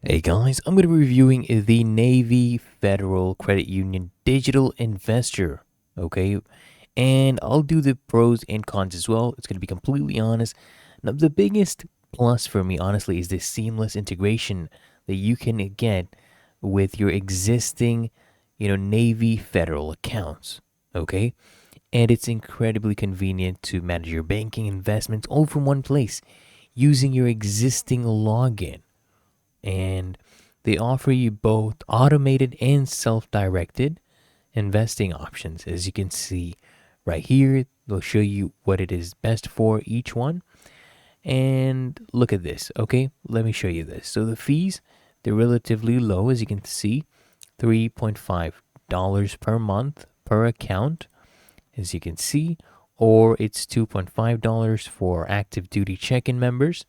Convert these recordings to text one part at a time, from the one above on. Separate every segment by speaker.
Speaker 1: Hey guys, I'm going to be reviewing the Navy Federal Credit Union Digital Investor. Okay, and I'll do the pros and cons as well. It's going to be completely honest. Now, the biggest plus for me, honestly, is the seamless integration that you can get with your existing, Navy Federal accounts. Okay, and it's incredibly convenient to manage your banking investments all from one place using your existing login, and they offer you both automated and self directed investing options. As you can see right here, they'll show you what it is best for each one. And look at this, okay? Let me show you this. So the fees, they're relatively low, as you can see, $3.5 per month per account, as you can see, or it's $2.5 for active duty check in members,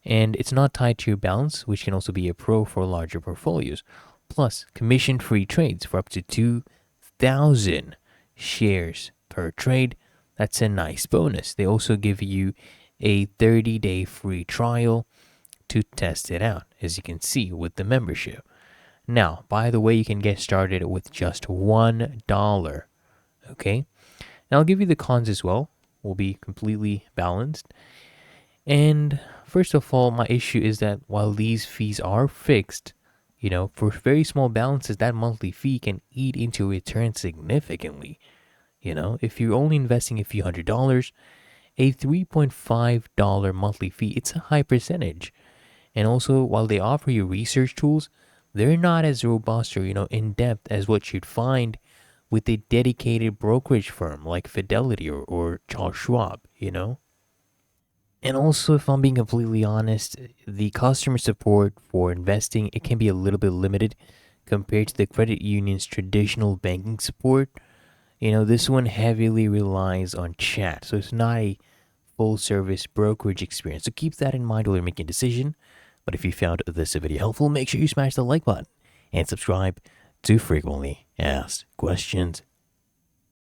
Speaker 1: and it's not tied to your balance, which can also be a pro for larger portfolios. Plus, commission free trades for up to 2,000 shares per trade. That's a nice bonus. They also give you a 30-day free trial to test it out, as you can see with the membership. Now, by the way, you can get started with just $1. Okay? Now, I'll give you the cons as well. We'll be completely balanced. And first of all, my issue is that while these fees are fixed, for very small balances, that monthly fee can eat into return significantly. If you're only investing a few $100s, a $3.5 monthly fee, it's a high percentage. And also, while they offer you research tools, they're not as robust or, in depth as what you'd find with a dedicated brokerage firm like Fidelity or Charles Schwab. And also, if I'm being completely honest, the customer support for investing, it can be a little bit limited compared to the credit union's traditional banking support. This one heavily relies on chat, so it's not a full service brokerage experience. So keep that in mind while you're making a decision. But if you found this video helpful, make sure you smash the like button and subscribe to frequently asked questions.